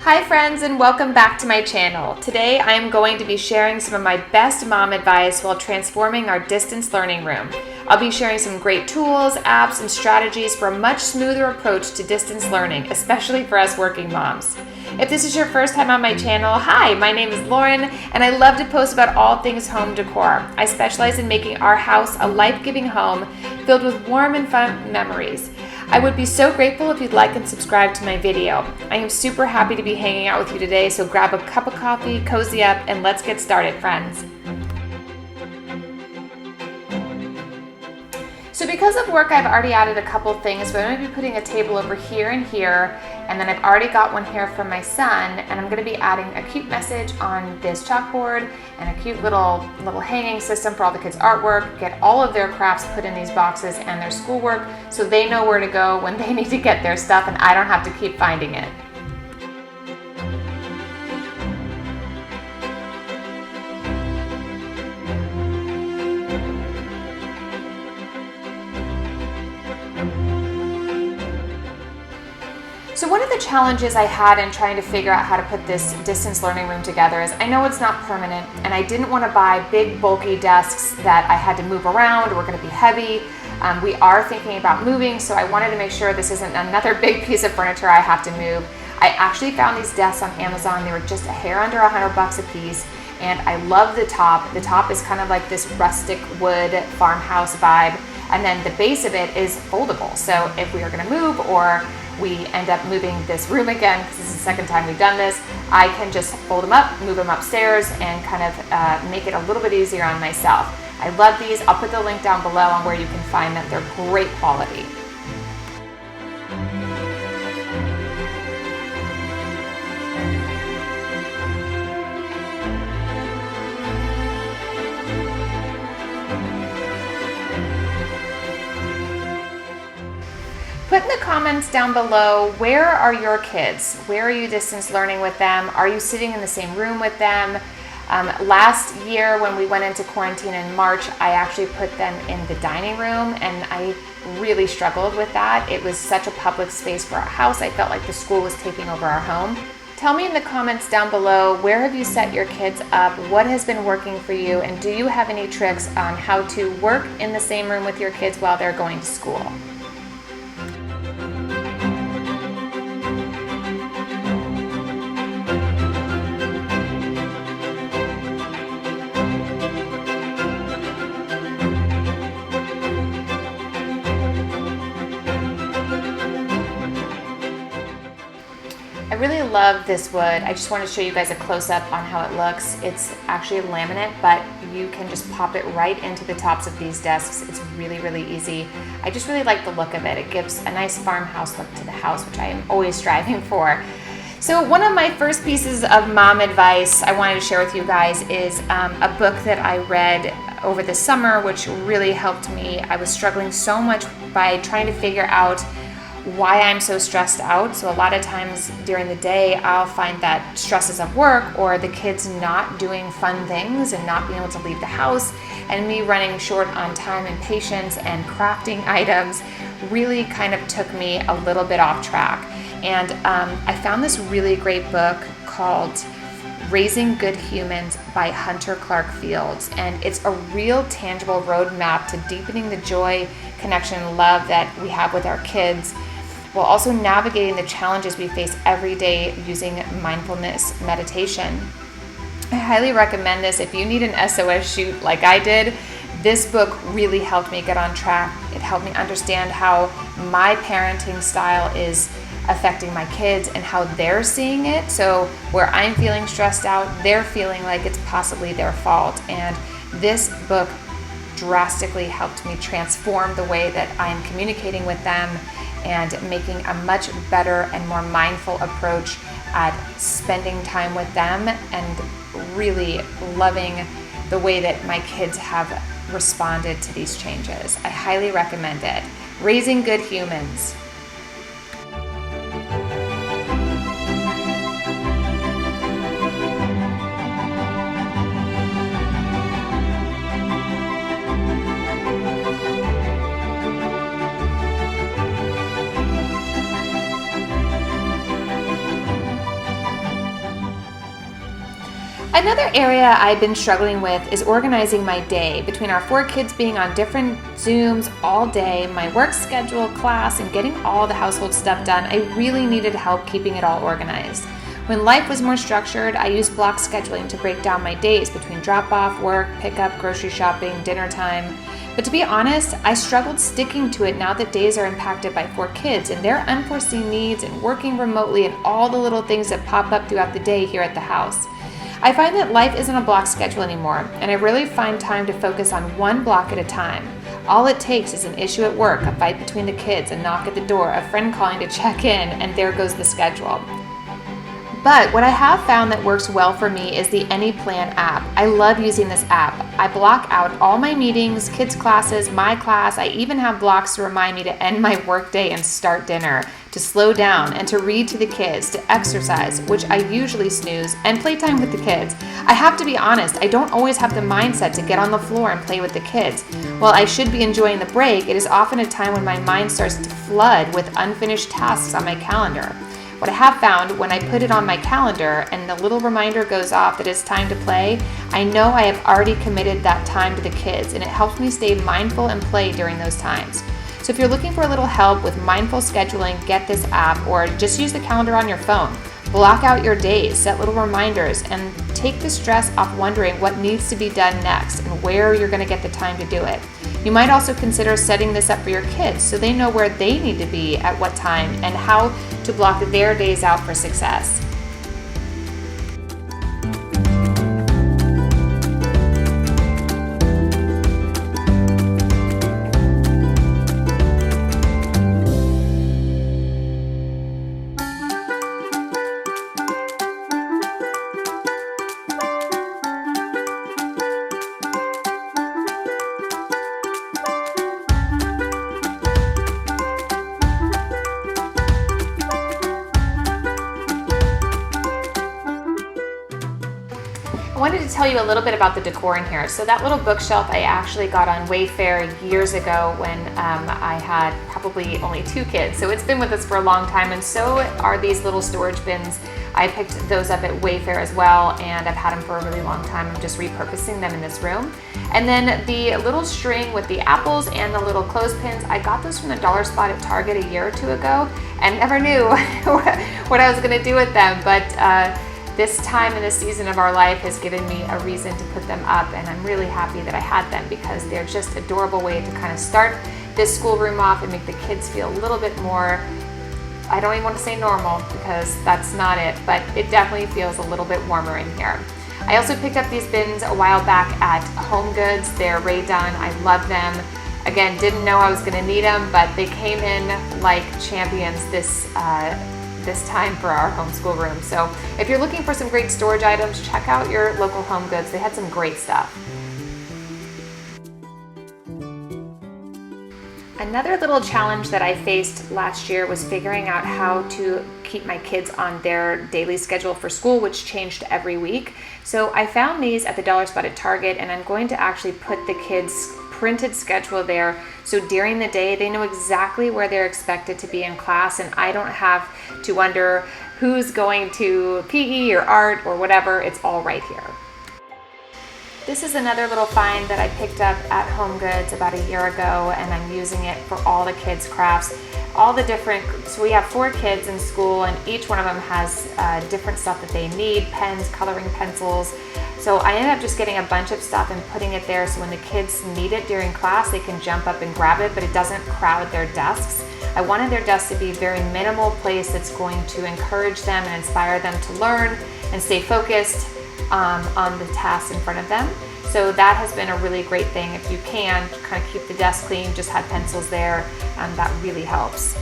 Hi friends, and welcome back to my channel. Today I am going to be sharing some of my best mom advice while transforming our distance learning room. I'll be sharing some great tools, apps, and strategies for a much smoother approach to distance learning, especially for us working moms. If this is your first time on my channel, hi, my name is Lauren, and I love to post about all things home decor. I specialize in making our house a life-giving home filled with warm and fun memories. I would be so grateful if you'd like and subscribe to my video. I am super happy to be hanging out with you today, so grab a cup of coffee, cozy up, and let's get started, friends. So because of work, I've already added a couple things, but I'm going to be putting a table over here and here, and then I've already got one here for my son, and I'm going to be adding a cute message on this chalkboard and a cute little hanging system for all the kids' artwork, get all of their crafts put in these boxes and their schoolwork so they know where to go when they need to get their stuff and I don't have to keep finding it. So one of the challenges I had in trying to figure out how to put this distance learning room together is I know it's not permanent, and I didn't want to buy big bulky desks that I had to move around or were going to be heavy. We are thinking about moving, so I wanted to make sure this isn't another big piece of furniture I have to move. I actually found these desks on Amazon. They were just a hair under $100 a piece, and I love the top. The top is kind of like this rustic wood farmhouse vibe, and then the base of it is foldable. So if we are going to move or we end up moving this room again, because this is the second time we've done this, I can just fold them up, move them upstairs, and kind of make it a little bit easier on myself. I love these. I'll put the link down below on where you can find them. They're great quality. Put in the comments down below, where are your kids? Where are you distance learning with them? Are you sitting in the same room with them? Last year when we went into quarantine in March, I actually put them in the dining room, and I really struggled with that. It was such a public space for our house. I felt like the school was taking over our home. Tell me in the comments down below, where have you set your kids up? What has been working for you? And do you have any tricks on how to work in the same room with your kids while they're going to school? I really love this wood. I just want to show you guys a close-up on how it looks. It's actually laminate, but you can just pop it right into the tops of these desks. It's really, really easy. I just really like the look of it. It gives a nice farmhouse look to the house, which I am always striving for. So one of my first pieces of mom advice I wanted to share with you guys is a book that I read over the summer, which really helped me. I was struggling so much by trying to figure out why I'm so stressed out. So a lot of times during the day, I'll find that stresses of work or the kids not doing fun things and not being able to leave the house and me running short on time and patience and crafting items really kind of took me a little bit off track. And I found this really great book called Raising Good Humans by Hunter Clarke-Fields, and it's a real tangible roadmap to deepening the joy, connection, and love that we have with our kids, while also navigating the challenges we face every day using mindfulness meditation. I highly recommend this if you need an SOS shoot like I did. This book really helped me get on track. It helped me understand how my parenting style is affecting my kids and how they're seeing it. So where I'm feeling stressed out, they're feeling like it's possibly their fault. And this book drastically helped me transform the way that I am communicating with them and making a much better and more mindful approach at spending time with them and really loving the way that my kids have responded to these changes. I highly recommend it. Raising Good Humans. Another area I've been struggling with is organizing my day. Between our 4 kids being on different Zooms all day, my work schedule, class, and getting all the household stuff done, I really needed help keeping it all organized. When life was more structured, I used block scheduling to break down my days between drop-off, work, pickup, grocery shopping, dinner time. But to be honest, I struggled sticking to it now that days are impacted by 4 kids and their unforeseen needs and working remotely and all the little things that pop up throughout the day here at the house. I find that life isn't a block schedule anymore, and I really find time to focus on one block at a time. All it takes is an issue at work, a fight between the kids, a knock at the door, a friend calling to check in, and there goes the schedule. But what I have found that works well for me is the AnyPlan app. I love using this app. I block out all my meetings, kids' classes, my class. I even have blocks to remind me to end my workday and start dinner, to slow down and to read to the kids, to exercise, which I usually snooze, and playtime with the kids. I have to be honest, I don't always have the mindset to get on the floor and play with the kids. While I should be enjoying the break, it is often a time when my mind starts to flood with unfinished tasks on my calendar. What I have found when I put it on my calendar and the little reminder goes off that it's time to play, I know I have already committed that time to the kids, and it helps me stay mindful and play during those times. So if you're looking for a little help with mindful scheduling, get this app, or just use the calendar on your phone. Block out your days, set little reminders, and take the stress off wondering what needs to be done next and where you're going to get the time to do it. You might also consider setting this up for your kids so they know where they need to be at what time and how to block their days out for success. I wanted to tell you a little bit about the decor in here. So that little bookshelf I actually got on Wayfair years ago when I had probably only 2 kids. So it's been with us for a long time, and so are these little storage bins. I picked those up at Wayfair as well, and I've had them for a really long time. I'm just repurposing them in this room. And then the little string with the apples and the little clothespins, I got those from the dollar spot at Target a year or 2 ago and never knew what I was gonna do with them. But this time in this season of our life has given me a reason to put them up, and I'm really happy that I had them because they're just an adorable way to kind of start this schoolroom off and make the kids feel a little bit more, I don't even want to say normal because that's not it, but it definitely feels a little bit warmer in here. I also picked up these bins a while back at Home Goods. They're Ray Dunn. I love them. Again, didn't know I was going to need them, but they came in like champions this time for our homeschool room. So if you're looking for some great storage items, check out your local Home Goods. They had some great stuff. Another little challenge that I faced last year was figuring out how to keep my kids on their daily schedule for school, which changed every week. So I found these at the dollar spot at Target, and I'm going to actually put the kids' printed schedule there so during the day they know exactly where they're expected to be in class, and I don't have to wonder who's going to PE or art or whatever. It's all right here. This is another little find that I picked up at Home Goods about a year ago, and I'm using it for all the kids' crafts. All the different, so we have 4 kids in school, and each one of them has different stuff that they need, pens, coloring pencils. So I ended up just getting a bunch of stuff and putting it there so when the kids need it during class, they can jump up and grab it, but it doesn't crowd their desks. I wanted their desks to be a very minimal place that's going to encourage them and inspire them to learn and stay focused on the tasks in front of them. So that has been a really great thing. If you can, kind of keep the desk clean, just have pencils there, that really helps.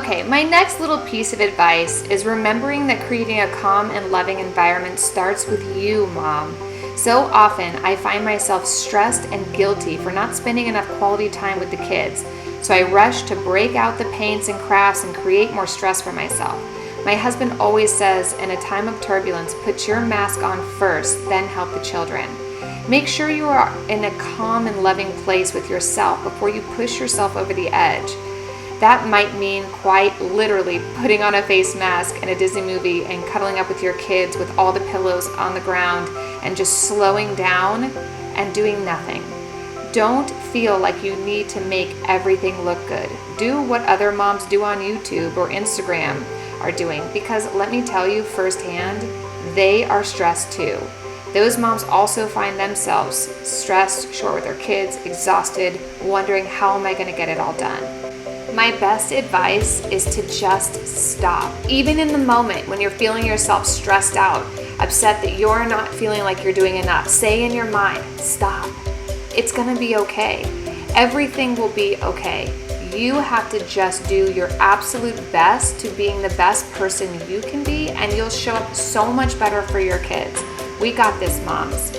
Okay, my next little piece of advice is remembering that creating a calm and loving environment starts with you, Mom. So often, I find myself stressed and guilty for not spending enough quality time with the kids. So I rush to break out the paints and crafts and create more stress for myself. My husband always says, in a time of turbulence, put your mask on first, then help the children. Make sure you are in a calm and loving place with yourself before you push yourself over the edge. That might mean quite literally putting on a face mask in a Disney movie and cuddling up with your kids with all the pillows on the ground and just slowing down and doing nothing. Don't feel like you need to make everything look good. Do what other moms do on YouTube or Instagram are doing, because let me tell you firsthand, they are stressed too. Those moms also find themselves stressed, short with their kids, exhausted, wondering how am I going to get it all done. My best advice is to just stop. Even in the moment when you're feeling yourself stressed out, upset that you're not feeling like you're doing enough, say in your mind, stop. It's gonna be okay. Everything will be okay. You have to just do your absolute best to being the best person you can be, and you'll show up so much better for your kids. We got this, moms.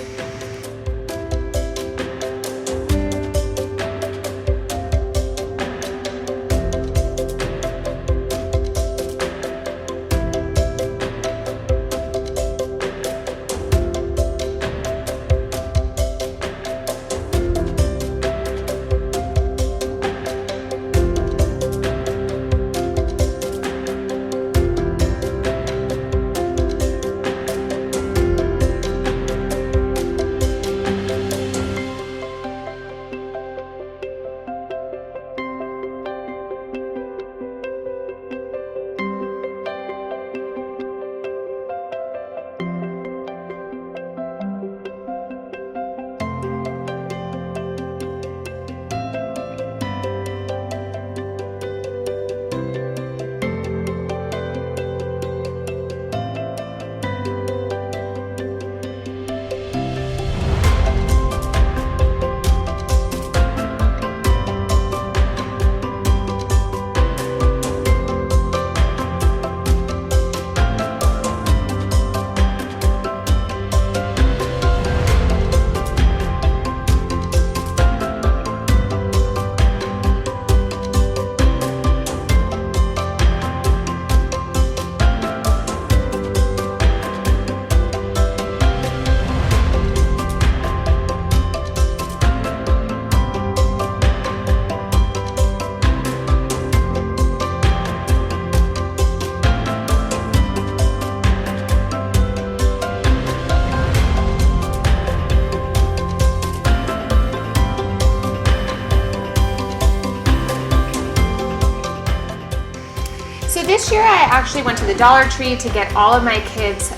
So this year I actually went to the Dollar Tree to get all of my kids'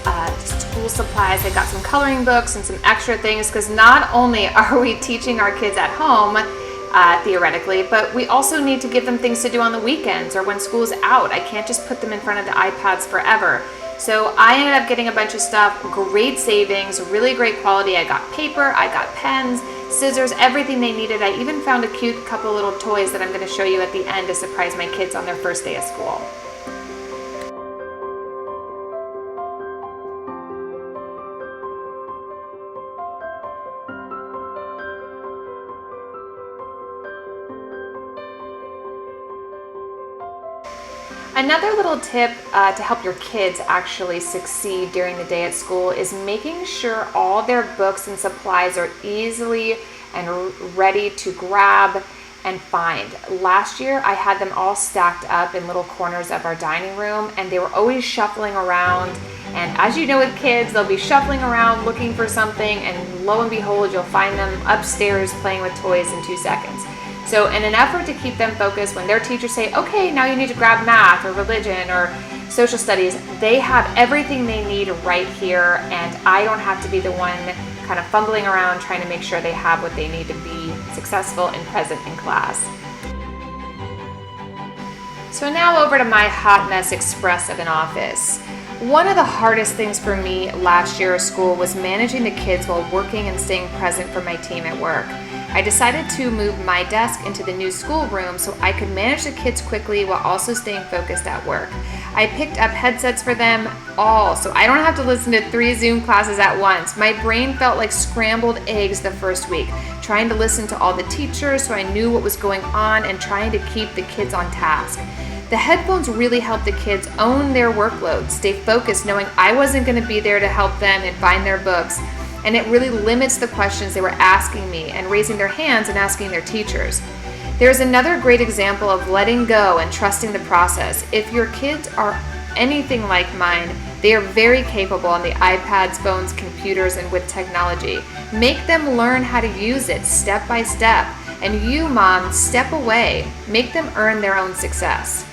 school supplies. I got some coloring books and some extra things, because not only are we teaching our kids at home, theoretically, but we also need to give them things to do on the weekends or when school's out. I can't just put them in front of the iPads forever. So I ended up getting a bunch of stuff, great savings, really great quality. I got paper, I got pens, scissors, everything they needed. I even found a cute couple little toys that I'm going to show you at the end to surprise my kids on their first day of school. Another little tip to help your kids actually succeed during the day at school is making sure all their books and supplies are easily and ready to grab and find. Last year, I had them all stacked up in little corners of our dining room, and they were always shuffling around. And as you know with kids, they'll be shuffling around looking for something, and lo and behold, you'll find them upstairs playing with toys in 2 seconds. So in an effort to keep them focused, when their teachers say, okay, now you need to grab math or religion or social studies, they have everything they need right here, and I don't have to be the one kind of fumbling around trying to make sure they have what they need to be successful and present in class. So now over to my hot mess express of an office. One of the hardest things for me last year at school was managing the kids while working and staying present for my team at work. I decided to move my desk into the new schoolroom so I could manage the kids quickly while also staying focused at work. I picked up headsets for them all, so I don't have to listen to 3 Zoom classes at once. My brain felt like scrambled eggs the first week, trying to listen to all the teachers so I knew what was going on and trying to keep the kids on task. The headphones really helped the kids own their workload, stay focused knowing I wasn't going to be there to help them and find their books. And it really limits the questions they were asking me and raising their hands and asking their teachers. There's another great example of letting go and trusting the process. If your kids are anything like mine, they are very capable on the iPads, phones, computers, and with technology. Make them learn how to use it step by step. And you, mom, step away. Make them earn their own success.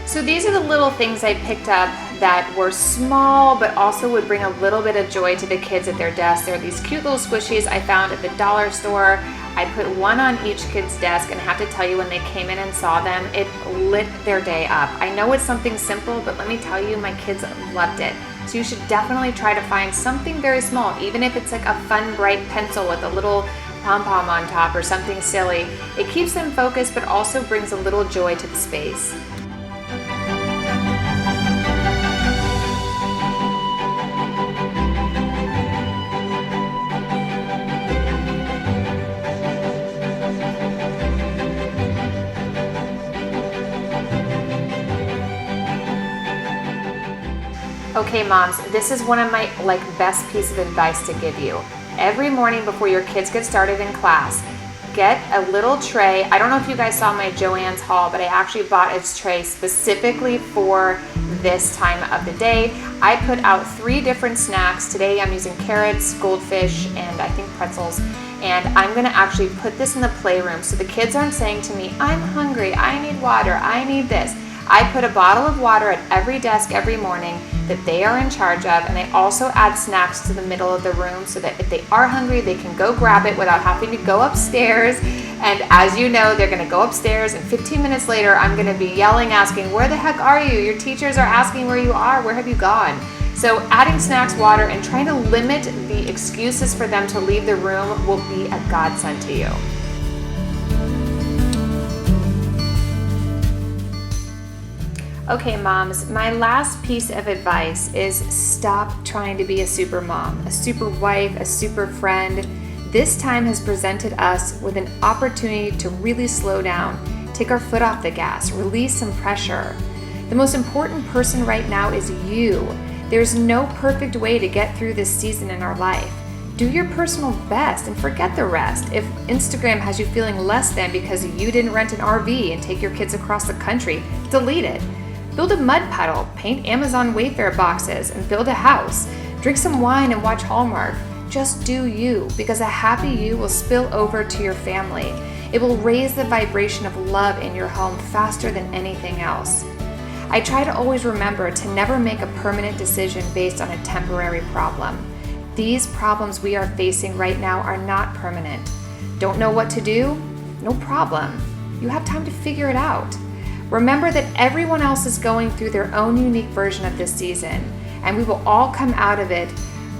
So these are the little things I picked up that were small but also would bring a little bit of joy to the kids at their desks. There are these cute little squishies I found at the dollar store. I put one on each kid's desk, and I have to tell you, when they came in and saw them, it lit their day up. I know it's something simple, but let me tell you, my kids loved it. So you should definitely try to find something very small, even if it's like a fun bright pencil with a little pom-pom on top or something silly. It keeps them focused but also brings a little joy to the space. Okay, moms, this is one of my best piece of advice to give you. Every morning before your kids get started in class, get a little tray. I don't know if you guys saw my Joann's haul, but I actually bought a tray specifically for this time of the day. I put out 3 different snacks. Today I'm using carrots, goldfish, and I think pretzels. And I'm gonna actually put this in the playroom so the kids aren't saying to me, I'm hungry, I need water, I need this. I put a bottle of water at every desk every morning that they are in charge of, and I also add snacks to the middle of the room so that if they are hungry, they can go grab it without having to go upstairs. And as you know, they're gonna go upstairs, and 15 minutes later, I'm gonna be yelling, asking, where the heck are you? Your teachers are asking where you are, where have you gone? So adding snacks, water, and trying to limit the excuses for them to leave the room will be a godsend to you. Okay, moms, my last piece of advice is stop trying to be a super mom, a super wife, a super friend. This time has presented us with an opportunity to really slow down, take our foot off the gas, release some pressure. The most important person right now is you. There's no perfect way to get through this season in our life. Do your personal best and forget the rest. If Instagram has you feeling less than because you didn't rent an RV and take your kids across the country, delete it. Build a mud puddle, paint Amazon Wayfair boxes, and build a house. Drink some wine and watch Hallmark. Just do you, because a happy you will spill over to your family. It will raise the vibration of love in your home faster than anything else. I try to always remember to never make a permanent decision based on a temporary problem. These problems we are facing right now are not permanent. Don't know what to do? No problem. You have time to figure it out. Remember that everyone else is going through their own unique version of this season, and we will all come out of it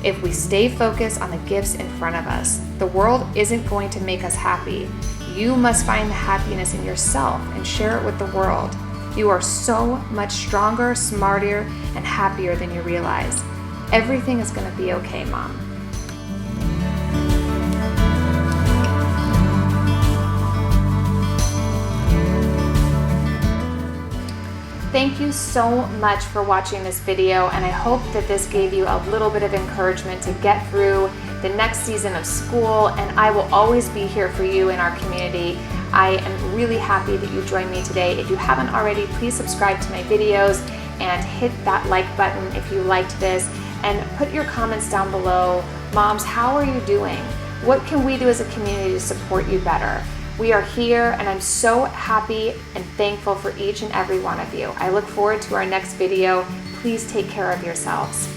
if we stay focused on the gifts in front of us. The world isn't going to make us happy. You must find the happiness in yourself and share it with the world. You are so much stronger, smarter, and happier than you realize. Everything is going to be okay, Mom. Thank you so much for watching this video, and I hope that this gave you a little bit of encouragement to get through the next season of school, and I will always be here for you in our community. I am really happy that you joined me today. If you haven't already, please subscribe to my videos and hit that like button if you liked this, and put your comments down below. Moms, how are you doing? What can we do as a community to support you better? We are here, and I'm so happy and thankful for each and every one of you. I look forward to our next video. Please take care of yourselves.